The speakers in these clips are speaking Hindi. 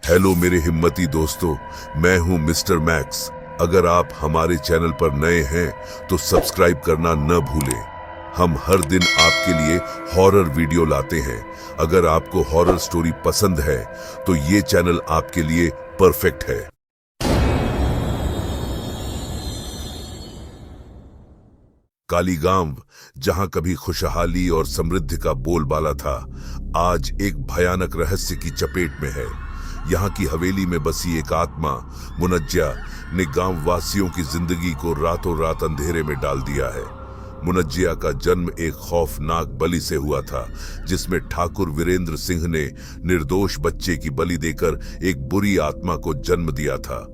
हेलो मेरे हिम्मती दोस्तों, मैं हूं मिस्टर मैक्स। अगर आप हमारे चैनल पर नए हैं तो सब्सक्राइब करना न भूलें। हम हर दिन आपके लिए हॉरर वीडियो लाते हैं। अगर आपको हॉरर स्टोरी पसंद है तो ये चैनल आपके लिए परफेक्ट है। कालीगांव, जहां कभी खुशहाली और समृद्धि का बोलबाला था, आज एक भयानक रहस्य की चपेट में है। यहाँ की हवेली में बसी एक आत्मा मुनज्जा ने गांव वासियों की जिंदगी को रातों रात अंधेरे में डाल दिया है। मुनज्जिया का जन्म एक खौफनाक बलि से हुआ था, जिसमें ठाकुर वीरेंद्र सिंह ने निर्दोष बच्चे की बलि देकर एक बुरी आत्मा को जन्म दिया था।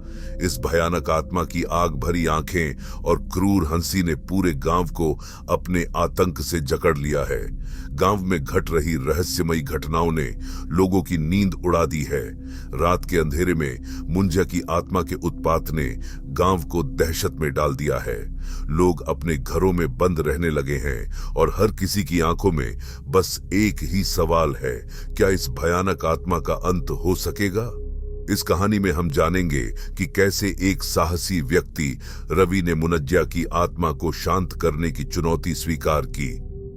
इस भयानक आत्मा की आग भरी आंखें और क्रूर हंसी ने पूरे गांव को अपने आतंक से जकड़ लिया है। गांव में घट रही रहस्यमयी घटनाओं ने लोगों की नींद उड़ा दी है। रात के अंधेरे में मुंजा की आत्मा के उत्पात ने गांव को दहशत में डाल दिया है। लोग अपने घरों में बंद रहने लगे हैं और हर किसी की आंखों में बस एक ही सवाल है, क्या इस भयानक आत्मा का अंत हो सकेगा? इस कहानी में हम जानेंगे कि कैसे एक साहसी व्यक्ति रवि ने मुनज्जा की आत्मा को शांत करने की चुनौती स्वीकार की।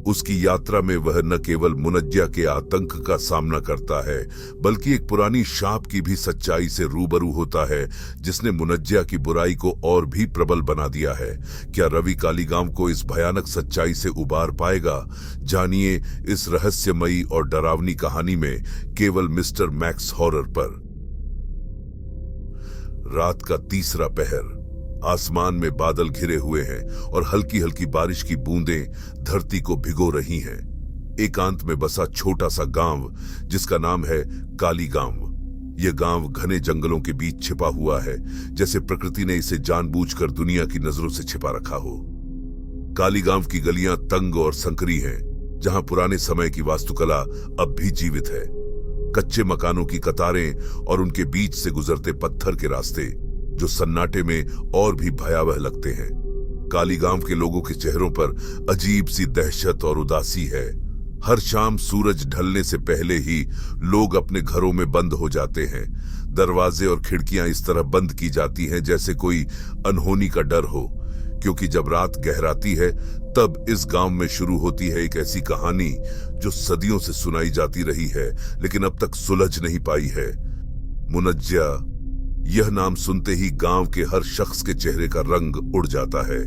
उसकी यात्रा में वह न केवल मुनज्जा के आतंक का सामना करता है, बल्कि एक पुरानी शाप की भी सच्चाई से रूबरू होता है, जिसने मुनज्जा की बुराई को और भी प्रबल बना दिया है। क्या रवि कालीगांव को इस भयानक सच्चाई से उबार पाएगा? जानिए इस रहस्यमयी और डरावनी कहानी में, केवल मिस्टर मैक्स हॉरर पर। रात का तीसरा पहर। आसमान में बादल घिरे हुए हैं और हल्की हल्की बारिश की बूंदें धरती को भिगो रही हैं। एकांत में बसा छोटा सा गांव, जिसका नाम है कालीगांव। यह गांव घने जंगलों के बीच छिपा हुआ है, जैसे प्रकृति ने इसे जानबूझकर दुनिया की नजरों से छिपा रखा हो। कालीगांव की गलियां तंग और संकरी हैं, जहां पुराने समय की वास्तुकला अब भी जीवित है। कच्चे मकानों की कतारें और उनके बीच से गुजरते पत्थर के रास्ते, जो सन्नाटे में और भी भयावह लगते हैं। कालीगांव के लोगों के चेहरों पर अजीब सी दहशत और उदासी है। हर शाम सूरज ढलने से पहले ही लोग अपने घरों में बंद हो जाते हैं। दरवाजे और खिड़कियां इस तरह बंद की जाती हैं जैसे कोई अनहोनी का डर हो, क्योंकि जब रात गहराती है तब इस गांव में शुरू होती है एक ऐसी कहानी जो सदियों से सुनाई जाती रही है, लेकिन अब तक सुलझ नहीं पाई है। मुनज्जा, यह नाम सुनते ही गांव के हर शख्स के चेहरे का रंग उड़ जाता है।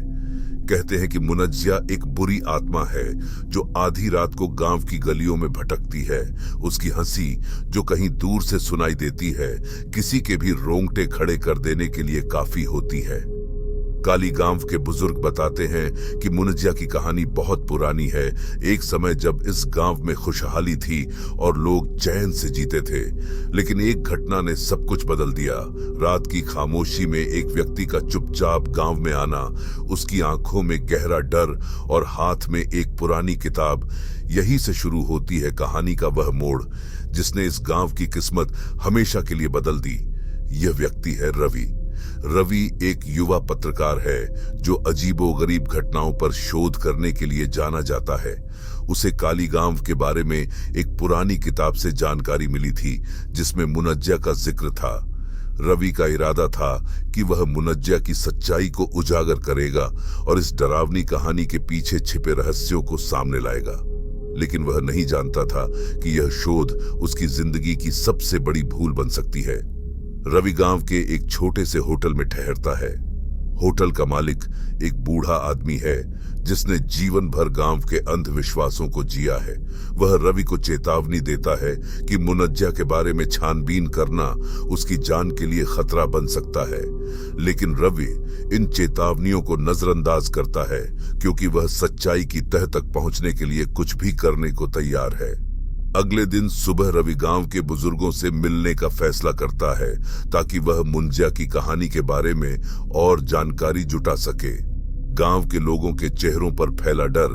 कहते हैं कि मुनज्जा एक बुरी आत्मा है जो आधी रात को गांव की गलियों में भटकती है। उसकी हंसी, जो कहीं दूर से सुनाई देती है, किसी के भी रोंगटे खड़े कर देने के लिए काफी होती है। कालीगांव के बुजुर्ग बताते हैं कि मुनज्जा की कहानी बहुत पुरानी है। एक समय जब इस गांव में खुशहाली थी और लोग चैन से जीते थे, लेकिन एक घटना ने सब कुछ बदल दिया। रात की खामोशी में एक व्यक्ति का चुपचाप गांव में आना, उसकी आंखों में गहरा डर और हाथ में एक पुरानी किताब, यही से शुरू होती है कहानी का वह मोड़ जिसने इस गांव की किस्मत हमेशा के लिए बदल दी। यह व्यक्ति है रवि। रवि एक युवा पत्रकार है जो अजीबोगरीब घटनाओं पर शोध करने के लिए जाना जाता है। उसे कालीगांव के बारे में एक पुरानी किताब से जानकारी मिली थी, जिसमें मुनज्जा का जिक्र था। रवि का इरादा था कि वह मुनज्जा की सच्चाई को उजागर करेगा और इस डरावनी कहानी के पीछे छिपे रहस्यों को सामने लाएगा। लेकिन वह नहीं जानता था कि यह शोध उसकी जिंदगी की सबसे बड़ी भूल बन सकती है। रवि गांव के एक छोटे से होटल में ठहरता है। होटल का मालिक एक बूढ़ा आदमी है जिसने जीवन भर गांव के अंधविश्वासों को जिया है। वह रवि को चेतावनी देता है कि मुनज्जा के बारे में छानबीन करना उसकी जान के लिए खतरा बन सकता है। लेकिन रवि इन चेतावनियों को नजरअंदाज करता है, क्योंकि वह सच्चाई की तह तक पहुंचने के लिए कुछ भी करने को तैयार है। अगले दिन सुबह रवि गांव के बुजुर्गों से मिलने का फैसला करता है, ताकि वह मुनज्जा की कहानी के बारे में और जानकारी जुटा सके। गांव के लोगों के चेहरों पर फैला डर,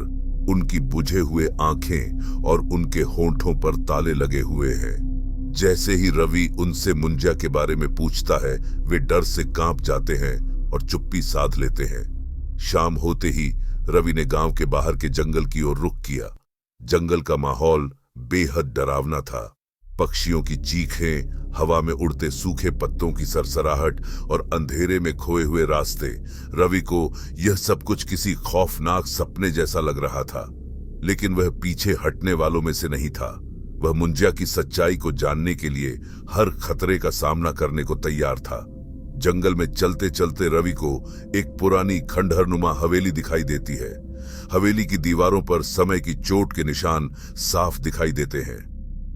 उनकी बुझे हुए आंखें और उनके होंठों पर ताले लगे हुए हैं। जैसे ही रवि उनसे मुनज्जा के बारे में पूछता है, वे डर से कांप जाते हैं और चुप्पी साध लेते हैं। शाम होते ही रवि ने गांव के बाहर के जंगल की ओर रुख किया। जंगल का माहौल बेहद डरावना था। पक्षियों की चीखें, हवा में उड़ते सूखे पत्तों की सरसराहट और अंधेरे में खोए हुए रास्ते। रवि को यह सब कुछ किसी खौफनाक सपने जैसा लग रहा था, लेकिन वह पीछे हटने वालों में से नहीं था। वह मुंजिया की सच्चाई को जानने के लिए हर खतरे का सामना करने को तैयार था। जंगल में चलते चलते रवि को एक पुरानी खंडहरनुमा हवेली दिखाई देती है। हवेली की दीवारों पर समय की चोट के निशान साफ दिखाई देते हैं।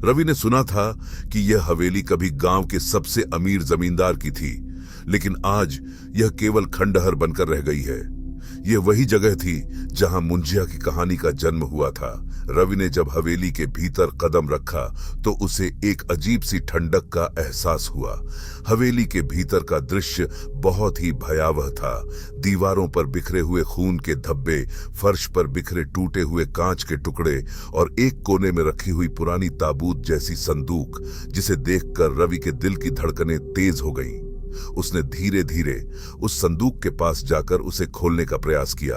रवि ने सुना था कि यह हवेली कभी गांव के सबसे अमीर जमींदार की थी, लेकिन आज यह केवल खंडहर बनकर रह गई है। यह वही जगह थी जहां मुंजिया की कहानी का जन्म हुआ था। रवि ने जब हवेली के भीतर कदम रखा तो उसे एक अजीब सी ठंडक का एहसास हुआ। हवेली के भीतर का दृश्य बहुत ही भयावह था। दीवारों पर बिखरे हुए खून के धब्बे, फर्श पर बिखरे टूटे हुए कांच के टुकड़े और एक कोने में रखी हुई पुरानी ताबूत जैसी संदूक, जिसे देखकर रवि के दिल की धड़कनें तेज हो गईं। उसने धीरे धीरे उस संदूक के पास जाकर उसे खोलने का प्रयास किया।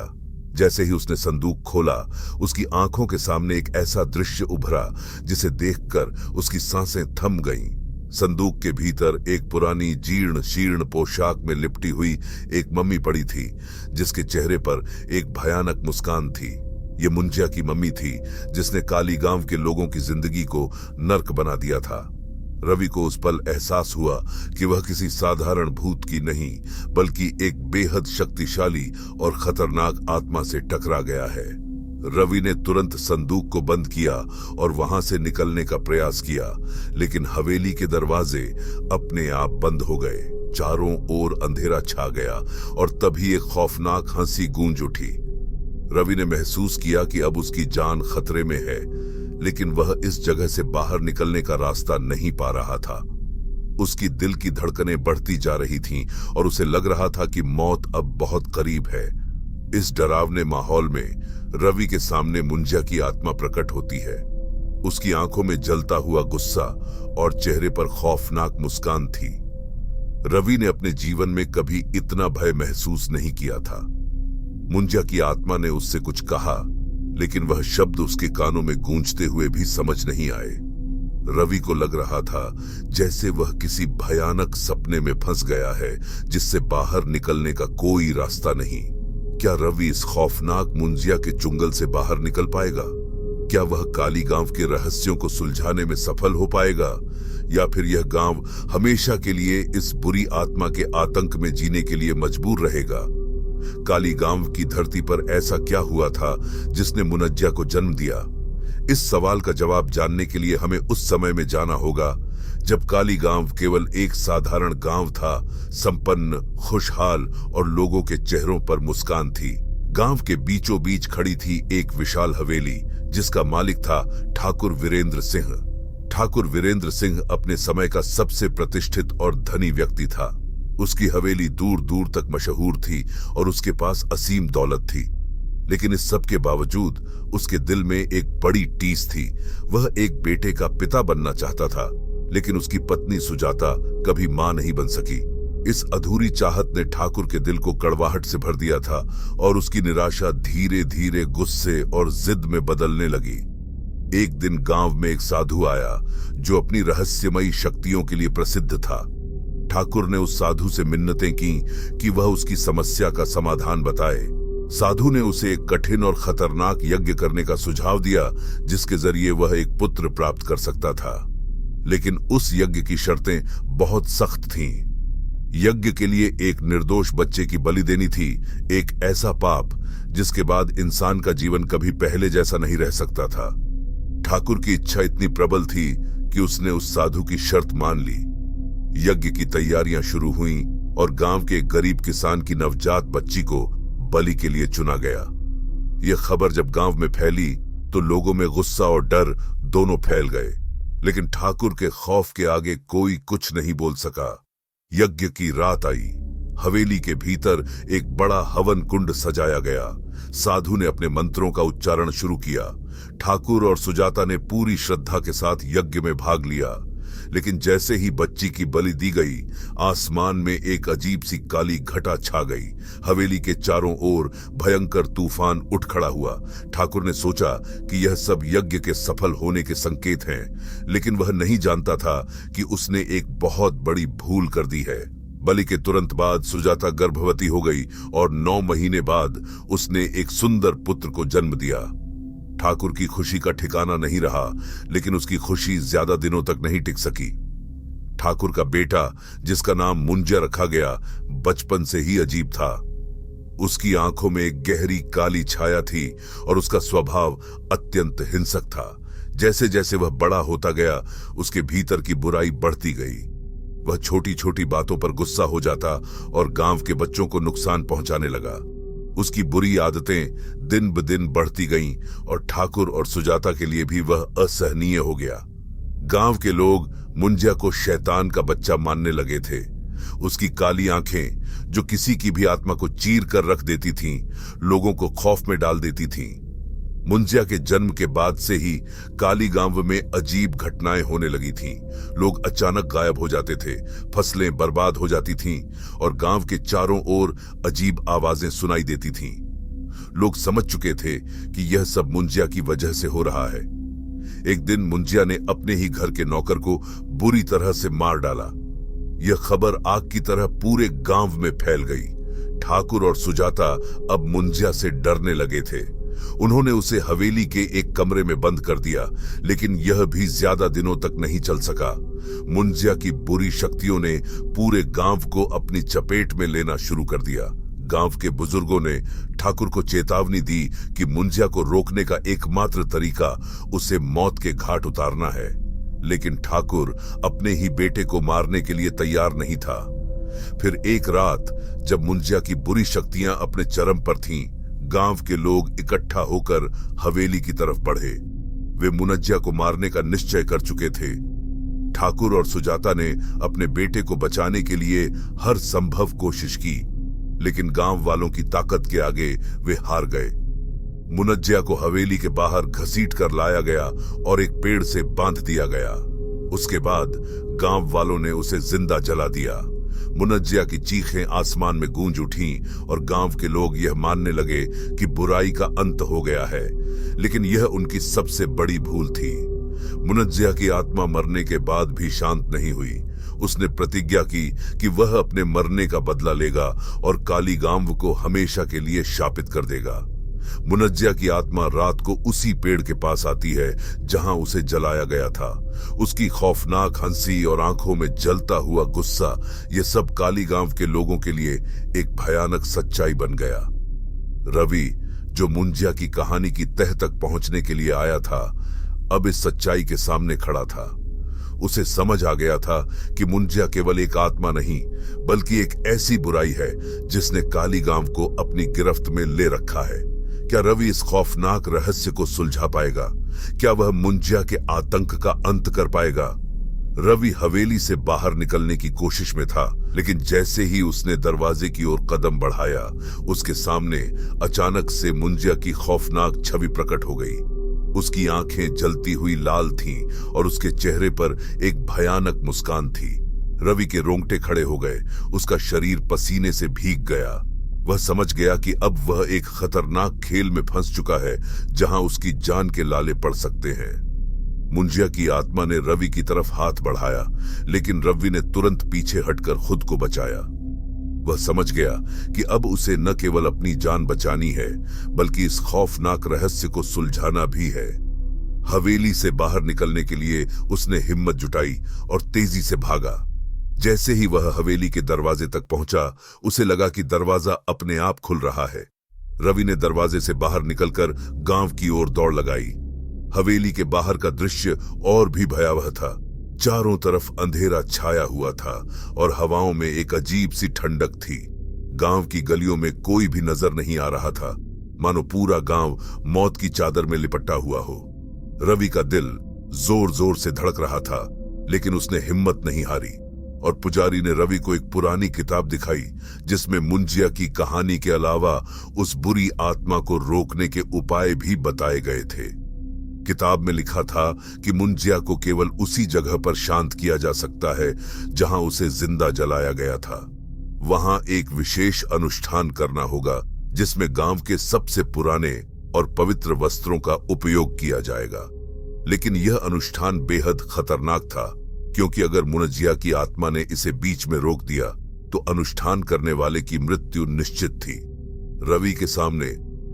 जैसे ही उसने संदूक खोला, उसकी आंखों के सामने एक ऐसा दृश्य उभरा जिसे देखकर उसकी सांसें थम गईं। संदूक के भीतर एक पुरानी जीर्ण शीर्ण पोशाक में लिपटी हुई एक मम्मी पड़ी थी, जिसके चेहरे पर एक भयानक मुस्कान थी। ये मुंजिया की मम्मी थी, जिसने काली गांव के लोगों की जिंदगी को नर्क बना दिया था। रवि को उस पल एहसास हुआ कि वह किसी साधारण भूत की नहीं, बल्कि एक बेहद शक्तिशाली और खतरनाक आत्मा से टकरा गया है। रवि ने तुरंत संदूक को बंद किया और वहां से निकलने का प्रयास किया, लेकिन हवेली के दरवाजे अपने आप बंद हो गए। चारों ओर अंधेरा छा गया और तभी एक खौफनाक हंसी गूंज उठी। रवि ने महसूस किया कि अब उसकी जान खतरे में है, लेकिन वह इस जगह से बाहर निकलने का रास्ता नहीं पा रहा था। उसकी दिल की धड़कनें बढ़ती जा रही थीं और उसे लग रहा था कि मौत अब बहुत करीब है। इस डरावने माहौल में रवि के सामने मुंजिया की आत्मा प्रकट होती है। उसकी आंखों में जलता हुआ गुस्सा और चेहरे पर खौफनाक मुस्कान थी। रवि ने अपने जीवन में कभी इतना भय महसूस नहीं किया था। मुंजिया की आत्मा ने उससे कुछ कहा, लेकिन वह शब्द उसके कानों में गूंजते हुए भी समझ नहीं आए। रवि को लग रहा था जैसे वह किसी भयानक सपने में फंस गया है, जिससे बाहर निकलने का कोई रास्ता नहीं। क्या रवि इस खौफनाक मुंजिया के चुंगल से बाहर निकल पाएगा? क्या वह काली गांव के रहस्यों को सुलझाने में सफल हो पाएगा, या फिर यह गांव हमेशा के लिए इस बुरी आत्मा के आतंक में जीने के लिए मजबूर रहेगा? काली गांव की धरती पर ऐसा क्या हुआ था जिसने मुनज्जा को जन्म दिया? इस सवाल का जवाब जानने के लिए हमें उस समय में जाना होगा जब काली गांव केवल एक साधारण गांव था, संपन्न, खुशहाल और लोगों के चेहरों पर मुस्कान थी। गांव के बीचों बीच खड़ी थी एक विशाल हवेली, जिसका मालिक था ठाकुर वीरेंद्र सिंह। ठाकुर वीरेंद्र सिंह अपने समय का सबसे प्रतिष्ठित और धनी व्यक्ति था। उसकी हवेली दूर दूर तक मशहूर थी और उसके पास असीम दौलत थी, लेकिन इस सब के बावजूद उसके दिल में एक बड़ी टीस थी। वह एक बेटे का पिता बनना चाहता था, लेकिन उसकी पत्नी सुजाता कभी मां नहीं बन सकी। इस अधूरी चाहत ने ठाकुर के दिल को कड़वाहट से भर दिया था और उसकी निराशा धीरे धीरे गुस्से और जिद में बदलने लगी। एक दिन गांव में एक साधु आया जो अपनी रहस्यमयी शक्तियों के लिए प्रसिद्ध था। ठाकुर ने उस साधु से मिन्नतें की कि वह उसकी समस्या का समाधान बताए। साधु ने उसे एक कठिन और खतरनाक यज्ञ करने का सुझाव दिया, जिसके जरिए वह एक पुत्र प्राप्त कर सकता था। लेकिन उस यज्ञ की शर्तें बहुत सख्त थीं। यज्ञ के लिए एक निर्दोष बच्चे की बलि देनी थी, एक ऐसा पाप जिसके बाद इंसान का जीवन कभी पहले जैसा नहीं रह सकता था। ठाकुर की इच्छा इतनी प्रबल थी कि उसने उस साधु की शर्त मान ली। यज्ञ की तैयारियां शुरू हुईं और गांव के एक गरीब किसान की नवजात बच्ची को बलि के लिए चुना गया। यह खबर जब गांव में फैली तो लोगों में गुस्सा और डर दोनों फैल गए, लेकिन ठाकुर के खौफ के आगे कोई कुछ नहीं बोल सका। यज्ञ की रात आई। हवेली के भीतर एक बड़ा हवन कुंड सजाया गया। साधु ने अपने मंत्रों का उच्चारण शुरू किया। ठाकुर और सुजाता ने पूरी श्रद्धा के साथ यज्ञ में भाग लिया, लेकिन जैसे ही बच्ची की बलि दी गई, आसमान में एक अजीब सी काली घटा छा गई। हवेली के चारों ओर भयंकर तूफान उठ खड़ा हुआ। ठाकुर ने सोचा कि यह सब यज्ञ के सफल होने के संकेत हैं, लेकिन वह नहीं जानता था कि उसने एक बहुत बड़ी भूल कर दी है। बलि के तुरंत बाद सुजाता गर्भवती हो गई और 9 महीने बाद उसने एक सुंदर पुत्र को जन्म दिया। ठाकुर की खुशी का ठिकाना नहीं रहा, लेकिन उसकी खुशी ज्यादा दिनों तक नहीं टिक सकी। ठाकुर का बेटा, जिसका नाम मुंजिया रखा गया, बचपन से ही अजीब था। उसकी आंखों में एक गहरी काली छाया थी और उसका स्वभाव अत्यंत हिंसक था। जैसे जैसे वह बड़ा होता गया, उसके भीतर की बुराई बढ़ती गई। वह छोटी छोटी बातों पर गुस्सा हो जाता और गांव के बच्चों को नुकसान पहुंचाने लगा। उसकी बुरी आदतें दिन ब दिन बढ़ती गईं और ठाकुर और सुजाता के लिए भी वह असहनीय हो गया। गांव के लोग मुंजिया को शैतान का बच्चा मानने लगे थे। उसकी काली आंखें, जो किसी की भी आत्मा को चीर कर रख देती थीं, लोगों को खौफ में डाल देती थीं। मुंजिया के जन्म के बाद से ही काली गांव में अजीब घटनाएं होने लगी थीं। लोग अचानक गायब हो जाते थे, फसलें बर्बाद हो जाती थीं और गांव के चारों ओर अजीब आवाजें सुनाई देती थीं। लोग समझ चुके थे कि यह सब मुंजिया की वजह से हो रहा है। एक दिन मुंजिया ने अपने ही घर के नौकर को बुरी तरह से मार डाला। यह खबर आग की तरह पूरे गांव में फैल गई। ठाकुर और सुजाता अब मुंजिया से डरने लगे थे। उन्होंने उसे हवेली के एक कमरे में बंद कर दिया, लेकिन यह भी ज्यादा दिनों तक नहीं चल सका। मुंजिया की बुरी शक्तियों ने पूरे गांव को अपनी चपेट में लेना शुरू कर दिया। गांव के बुजुर्गों ने ठाकुर को चेतावनी दी कि मुंजिया को रोकने का एकमात्र तरीका उसे मौत के घाट उतारना है, लेकिन ठाकुर अपने ही बेटे को मारने के लिए तैयार नहीं था। फिर एक रात, जब मुंजिया की बुरी शक्तियां अपने चरम पर थीं, गांव के लोग इकट्ठा होकर हवेली की तरफ बढ़े। वे मुंजिया को मारने का निश्चय कर चुके थे। ठाकुर और सुजाता ने अपने बेटे को बचाने के लिए हर संभव कोशिश की, लेकिन गांव वालों की ताकत के आगे वे हार गए। मुंजिया को हवेली के बाहर घसीट कर लाया गया और एक पेड़ से बांध दिया गया। उसके बाद गांव वालों ने उसे जिंदा जला दिया। मुंजिया की चीखें आसमान में गूंज उठीं और गांव के लोग यह मानने लगे कि बुराई का अंत हो गया है, लेकिन यह उनकी सबसे बड़ी भूल थी। मुंजिया की आत्मा मरने के बाद भी शांत नहीं हुई। उसने प्रतिज्ञा की कि वह अपने मरने का बदला लेगा और काली गांव को हमेशा के लिए शापित कर देगा। मुंजिया की आत्मा रात को उसी पेड़ के पास आती है जहां उसे जलाया गया था। उसकी खौफनाक हंसी और आंखों में जलता हुआ गुस्सा, ये सब काली गांव के लोगों के लिए एक भयानक सच्चाई बन गया। रवि, जो मुंजिया की कहानी की तह तक पहुंचने के लिए आया था, अब इस सच्चाई के सामने खड़ा था। उसे समझ आ गया था कि मुंजिया केवल एक आत्मा नहीं, बल्कि एक ऐसी बुराई है जिसने काली गांव को अपनी गिरफ्त में ले रखा है। क्या रवि इस खौफनाक रहस्य को सुलझा पाएगा? क्या वह मुंजिया के आतंक का अंत कर पाएगा? रवि हवेली से बाहर निकलने की कोशिश में था, लेकिन जैसे ही उसने दरवाजे की ओर कदम बढ़ाया, उसके सामने अचानक से मुंजिया की खौफनाक छवि प्रकट हो गई। उसकी आंखें जलती हुई लाल थीं और उसके चेहरे पर एक भयानक मुस्कान थी। रवि के रोंगटे खड़े हो गए। उसका शरीर पसीने से भीग गया। वह समझ गया कि अब वह एक खतरनाक खेल में फंस चुका है, जहां उसकी जान के लाले पड़ सकते हैं। मुंजिया की आत्मा ने रवि की तरफ हाथ बढ़ाया, लेकिन रवि ने तुरंत पीछे हटकर खुद को बचाया। वह समझ गया कि अब उसे न केवल अपनी जान बचानी है, बल्कि इस खौफनाक रहस्य को सुलझाना भी है। हवेली से बाहर निकलने के लिए उसने हिम्मत जुटाई और तेजी से भागा। जैसे ही वह हवेली के दरवाजे तक पहुंचा, उसे लगा कि दरवाजा अपने आप खुल रहा है। रवि ने दरवाजे से बाहर निकलकर गांव की ओर दौड़ लगाई। हवेली के बाहर का दृश्य और भी भयावह था। चारों तरफ अंधेरा छाया हुआ था और हवाओं में एक अजीब सी ठंडक थी। गांव की गलियों में कोई भी नजर नहीं आ रहा था, मानो पूरा गांव मौत की चादर में लिपटा हुआ हो। रवि का दिल जोर जोर से धड़क रहा था, लेकिन उसने हिम्मत नहीं हारी और पुजारी ने रवि को एक पुरानी किताब दिखाई, जिसमें मुंजिया की कहानी के अलावा उस बुरी आत्मा को रोकने के उपाय भी बताए गए थे। किताब में लिखा था कि मुंजिया को केवल उसी जगह पर शांत किया जा सकता है जहां उसे जिंदा जलाया गया था। वहां एक विशेष अनुष्ठान करना होगा जिसमें गांव के सबसे पुराने और पवित्र वस्त्रों का उपयोग किया जाएगा। लेकिन यह अनुष्ठान बेहद खतरनाक था, क्योंकि अगर मुंजिया की आत्मा ने इसे बीच में रोक दिया तो अनुष्ठान करने वाले की मृत्यु निश्चित थी। रवि के सामने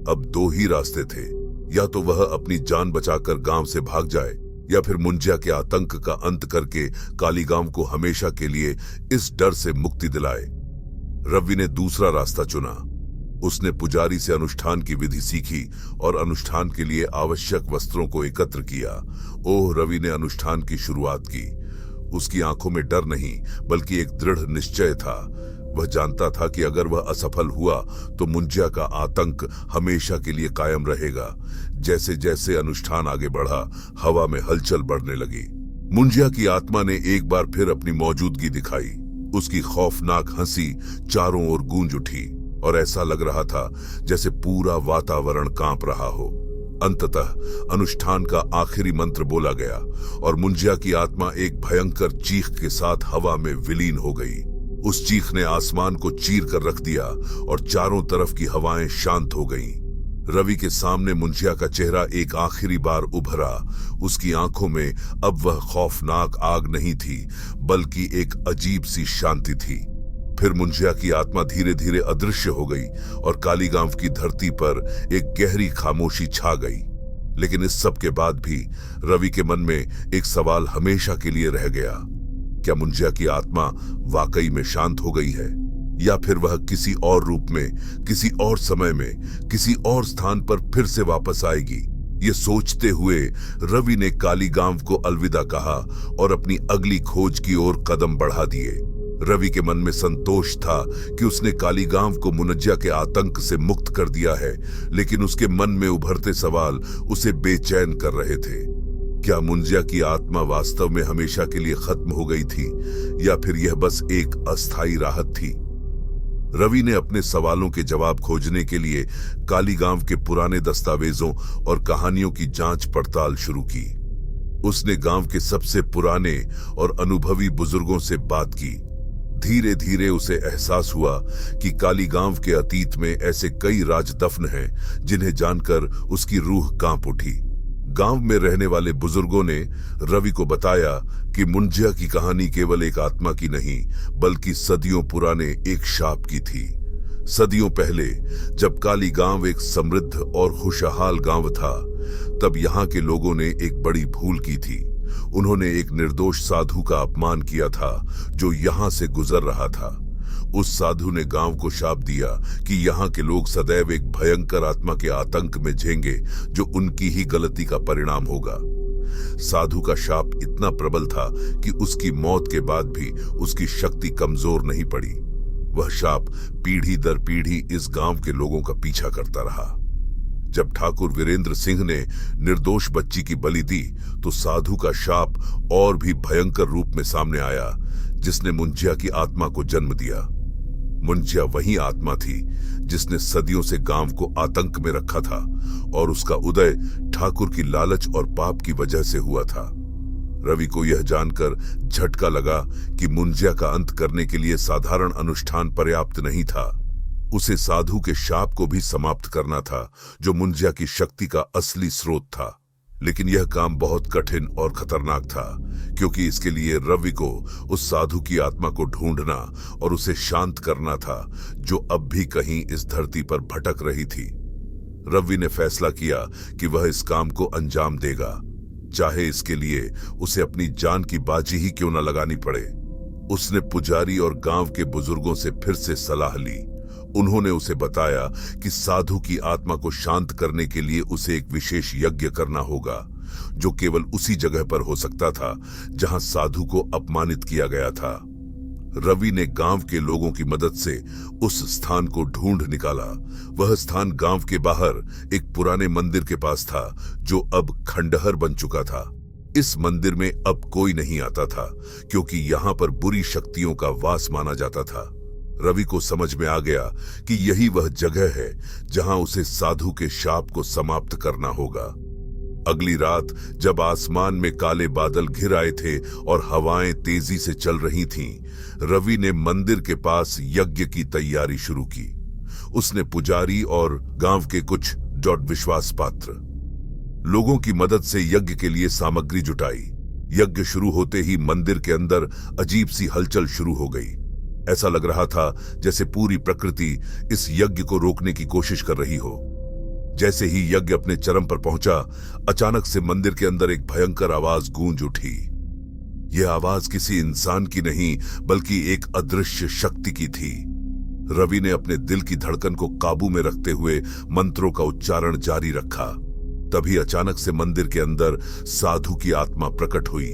अब दो ही रास्ते थे, या तो वह अपनी जान बचाकर गांव से भाग जाए या फिर मुंजिया के आतंक का अंत करके कालीगांव को हमेशा के लिए इस डर से मुक्ति दिलाए। रवि ने दूसरा रास्ता चुना। उसने पुजारी से अनुष्ठान की विधि सीखी और अनुष्ठान के लिए आवश्यक वस्त्रों को एकत्र किया। रवि ने अनुष्ठान की शुरुआत की। उसकी आंखों में डर नहीं बल्कि एक दृढ़ निश्चय था। वह जानता था कि अगर वह असफल हुआ तो मुंजिया का आतंक हमेशा के लिए कायम रहेगा। जैसे जैसे अनुष्ठान आगे बढ़ा, हवा में हलचल बढ़ने लगी। मुंजिया की आत्मा ने एक बार फिर अपनी मौजूदगी दिखाई। उसकी खौफनाक हंसी चारों ओर गूंज उठी और ऐसा लग रहा था जैसे पूरा वातावरण कांप रहा हो। अंततः अनुष्ठान का आखिरी मंत्र बोला गया और मुंजिया की आत्मा एक भयंकर चीख के साथ हवा में विलीन हो गई। उस चीख ने आसमान को चीर कर रख दिया और चारों तरफ की हवाएं शांत हो गईं। रवि के सामने मुंजिया का चेहरा एक आखिरी बार उभरा। उसकी आंखों में अब वह खौफनाक आग नहीं थी बल्कि एक अजीब सी शांति थी। फिर मुंजिया की आत्मा धीरे धीरे अदृश्य हो गई और कालीगांव की धरती पर एक गहरी खामोशी छा गई। लेकिन इस सब के बाद भी रवि के मन में एक सवाल हमेशा के लिए रह गया। क्या मुंजिया की आत्मा वाकई में शांत हो गई है, या फिर वह किसी और रूप में, किसी और समय में, किसी और स्थान पर फिर से वापस आएगी? ये सोचते हुए रवि ने कालीगांव को अलविदा कहा और अपनी अगली खोज की ओर कदम बढ़ा दिए। रवि के मन में संतोष था कि उसने कालीगांव को मुंजिया के आतंक से मुक्त कर दिया है, लेकिन उसके मन में उभरते सवाल उसे बेचैन कर रहे थे। क्या मुंजिया की आत्मा वास्तव में हमेशा के लिए खत्म हो गई थी, या फिर यह बस एक अस्थायी राहत थी? रवि ने अपने सवालों के जवाब खोजने के लिए कालीगांव के पुराने दस्तावेजों और कहानियों की जांच पड़ताल शुरू की। उसने गांव के सबसे पुराने और अनुभवी बुजुर्गों से बात की। धीरे धीरे उसे एहसास हुआ कि कालीगांव के अतीत में ऐसे कई राज दफन हैं जिन्हें जानकर उसकी रूह कांप उठी। गांव में रहने वाले बुजुर्गों ने रवि को बताया कि मुंजिया की कहानी केवल एक आत्मा की नहीं बल्कि सदियों पुराने एक शाप की थी। सदियों पहले जब कालीगांव एक समृद्ध और खुशहाल गांव था, तब यहाँ के लोगों ने एक बड़ी भूल की थी। उन्होंने एक निर्दोष साधु का अपमान किया था जो यहाँ से गुजर रहा था। उस साधु ने गांव को शाप दिया कि यहाँ के लोग सदैव एक भयंकर आत्मा के आतंक में झेंगे जो उनकी ही गलती का परिणाम होगा। साधु का शाप इतना प्रबल था कि उसकी मौत के बाद भी उसकी शक्ति कमजोर नहीं पड़ी। वह शाप पीढ़ी दर पीढ़ी इस गांव के लोगों का पीछा करता रहा। जब ठाकुर वीरेंद्र सिंह ने निर्दोष बच्ची की बलि दी तो साधु का शाप और भी भयंकर रूप में सामने आया, जिसने मुंजिया की आत्मा को जन्म दिया। मुंजिया वही आत्मा थी जिसने सदियों से गांव को आतंक में रखा था और उसका उदय ठाकुर की लालच और पाप की वजह से हुआ था। रवि को यह जानकर झटका लगा कि मुंजिया का अंत करने के लिए साधारण अनुष्ठान पर्याप्त नहीं था। उसे साधु के शाप को भी समाप्त करना था, जो मुंजिया की शक्ति का असली स्रोत था। लेकिन यह काम बहुत कठिन और खतरनाक था, क्योंकि इसके लिए रवि को उस साधु की आत्मा को ढूंढना और उसे शांत करना था, जो अब भी कहीं इस धरती पर भटक रही थी। रवि ने फैसला किया कि वह इस काम को अंजाम देगा, चाहे इसके लिए उसे अपनी जान की बाजी ही क्यों न लगानी पड़े। उसने पुजारी और गांव के बुजुर्गों से फिर से सलाह ली। उन्होंने उसे बताया कि साधु की आत्मा को शांत करने के लिए उसे एक विशेष यज्ञ करना होगा, जो केवल उसी जगह पर हो सकता था जहां साधु को अपमानित किया गया था। रवि ने गांव के लोगों की मदद से उस स्थान को ढूंढ निकाला। वह स्थान गांव के बाहर एक पुराने मंदिर के पास था, जो अब खंडहर बन चुका था। इस मंदिर में अब कोई नहीं आता था, क्योंकि यहाँ पर बुरी शक्तियों का वास माना जाता था। रवि को समझ में आ गया कि यही वह जगह है जहां उसे साधु के शाप को समाप्त करना होगा। अगली रात जब आसमान में काले बादल घिर आए थे और हवाएं तेजी से चल रही थीं, रवि ने मंदिर के पास यज्ञ की तैयारी शुरू की। उसने पुजारी और गांव के कुछ विश्वास पात्र लोगों की मदद से यज्ञ के लिए सामग्री जुटाई। यज्ञ शुरू होते ही मंदिर के अंदर अजीब सी हलचल शुरू हो गई। ऐसा लग रहा था जैसे पूरी प्रकृति इस यज्ञ को रोकने की कोशिश कर रही हो। जैसे ही यज्ञ अपने चरम पर पहुंचा, अचानक से मंदिर के अंदर एक भयंकर आवाज गूंज उठी। यह आवाज किसी इंसान की नहीं बल्कि एक अदृश्य शक्ति की थी। रवि ने अपने दिल की धड़कन को काबू में रखते हुए मंत्रों का उच्चारण जारी रखा। तभी अचानक से मंदिर के अंदर साधु की आत्मा प्रकट हुई।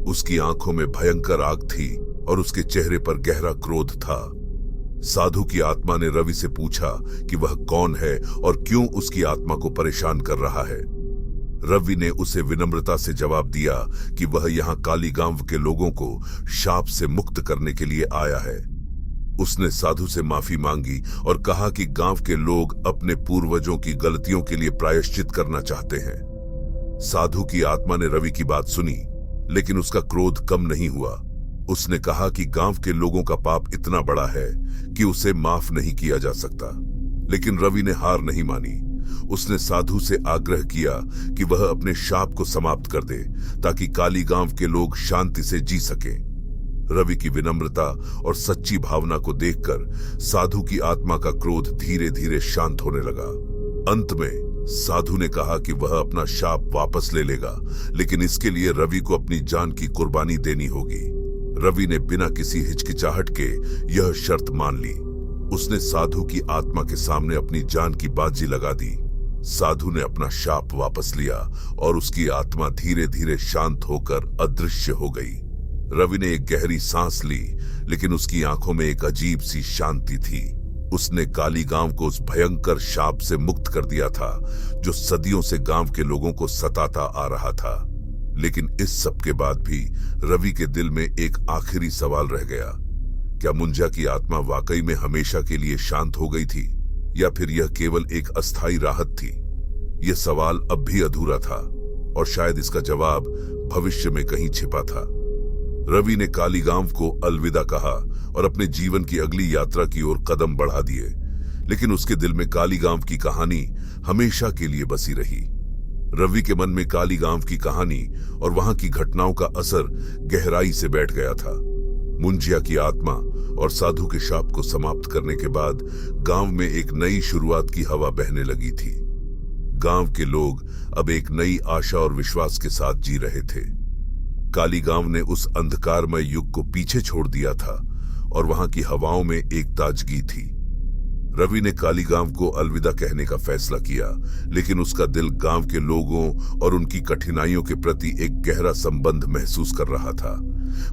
उसकी आंखों में भयंकर आग थी और उसके चेहरे पर गहरा क्रोध था। साधु की आत्मा ने रवि से पूछा कि वह कौन है और क्यों उसकी आत्मा को परेशान कर रहा है। रवि ने उसे विनम्रता से जवाब दिया कि वह यहाँ काली गांव के लोगों को शाप से मुक्त करने के लिए आया है। उसने साधु से माफी मांगी और कहा कि गांव के लोग अपने पूर्वजों की गलतियों के लिए प्रायश्चित करना चाहते हैं। साधु की आत्मा ने रवि की बात सुनी, लेकिन उसका क्रोध कम नहीं हुआ। उसने कहा कि गांव के लोगों का पाप इतना बड़ा है कि उसे माफ नहीं किया जा सकता। लेकिन रवि ने हार नहीं मानी। उसने साधु से आग्रह किया कि वह अपने शाप को समाप्त कर दे ताकि काली गांव के लोग शांति से जी सकें। रवि की विनम्रता और सच्ची भावना को देखकर साधु की आत्मा का क्रोध धीरे धीरे शांत होने लगा। अंत में साधु ने कहा कि वह अपना शाप वापस ले लेगा, लेकिन इसके लिए रवि को अपनी जान की कुर्बानी देनी होगी। रवि ने बिना किसी हिचकिचाहट के यह शर्त मान ली। उसने साधु की आत्मा के सामने अपनी जान की बाजी लगा दी। साधु ने अपना शाप वापस लिया और उसकी आत्मा धीरे धीरे शांत होकर अदृश्य हो गई। रवि ने एक गहरी सांस ली, लेकिन उसकी आंखों में एक अजीब सी शांति थी। उसने काली गांव को उस भयंकर शाप से मुक्त कर दिया था जो सदियों से गांव के लोगों को सताता आ रहा था। लेकिन इस सब के बाद भी रवि के दिल में एक आखिरी सवाल रह गया। क्या मुंजा की आत्मा वाकई में हमेशा के लिए शांत हो गई थी, या फिर यह केवल एक अस्थायी राहत थी? यह सवाल अब भी अधूरा था और शायद इसका जवाब भविष्य में कहीं छिपा था। रवि ने काली गांव को अलविदा कहा और अपने जीवन की अगली यात्रा की ओर कदम बढ़ा दिए। लेकिन उसके दिल में काली गांव की कहानी हमेशा के लिए बसी रही। रवि के मन में काली गांव की कहानी और वहां की घटनाओं का असर गहराई से बैठ गया था। मुंजिया की आत्मा और साधु के शाप को समाप्त करने के बाद गांव में एक नई शुरुआत की हवा बहने लगी थी। गांव के लोग अब एक नई आशा और विश्वास के साथ जी रहे थे। काली गांव ने उस अंधकारमय युग को पीछे छोड़ दिया था और वहां की हवाओं में एक ताजगी थी। रवि ने काली गांव को अलविदा कहने का फैसला किया, लेकिन उसका दिल गांव के लोगों और उनकी कठिनाइयों के प्रति एक गहरा संबंध महसूस कर रहा था।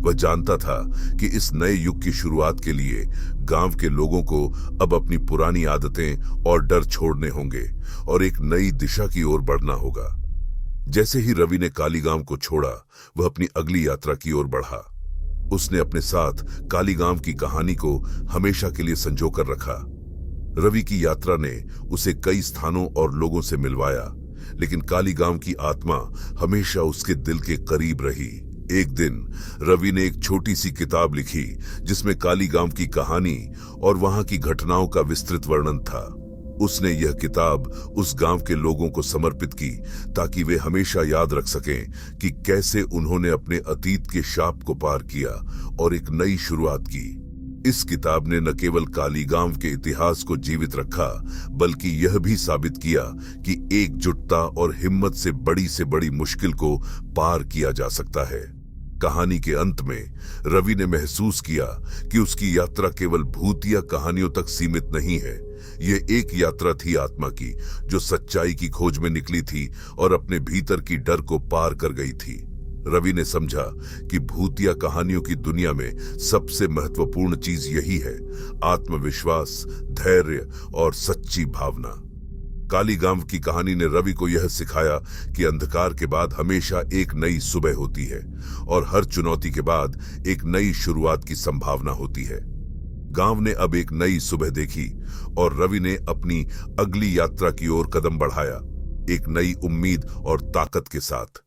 वह जानता था कि इस नए युग की शुरुआत के लिए गांव के लोगों को अब अपनी पुरानी आदतें और डर छोड़ने होंगे और एक नई दिशा की ओर बढ़ना होगा। जैसे ही रवि ने काली गांव को छोड़ा, वह अपनी अगली यात्रा की ओर बढ़ा। उसने अपने साथ काली गांव की कहानी को हमेशा के लिए संजो कर रखा। रवि की यात्रा ने उसे कई स्थानों और लोगों से मिलवाया, लेकिन काली गांव की आत्मा हमेशा उसके दिल के करीब रही। एक दिन रवि ने एक छोटी सी किताब लिखी जिसमें काली गांव की कहानी और वहां की घटनाओं का विस्तृत वर्णन था। उसने यह किताब उस गांव के लोगों को समर्पित की ताकि वे हमेशा याद रख सकें कि कैसे उन्होंने अपने अतीत के शाप को पार किया और एक नई शुरुआत की। इस किताब ने न केवल काली गांव के इतिहास को जीवित रखा, बल्कि यह भी साबित किया कि एकजुटता और हिम्मत से बड़ी मुश्किल को पार किया जा सकता है। कहानी के अंत में रवि ने महसूस किया कि उसकी यात्रा केवल भूतिया कहानियों तक सीमित नहीं है। यह एक यात्रा थी आत्मा की, जो सच्चाई की खोज में निकली थी और अपने भीतर की डर को पार कर गई थी। रवि ने समझा कि भूतिया कहानियों की दुनिया में सबसे महत्वपूर्ण चीज यही है: आत्मविश्वास, धैर्य और सच्ची भावना। काली गांव की कहानी ने रवि को यह सिखाया कि अंधकार के बाद हमेशा एक नई सुबह होती है और हर चुनौती के बाद एक नई शुरुआत की संभावना होती है। गांव ने अब एक नई सुबह देखी और रवि ने अपनी अगली यात्रा की ओर कदम बढ़ाया। एक नई उम्मीद और ताकत के साथ।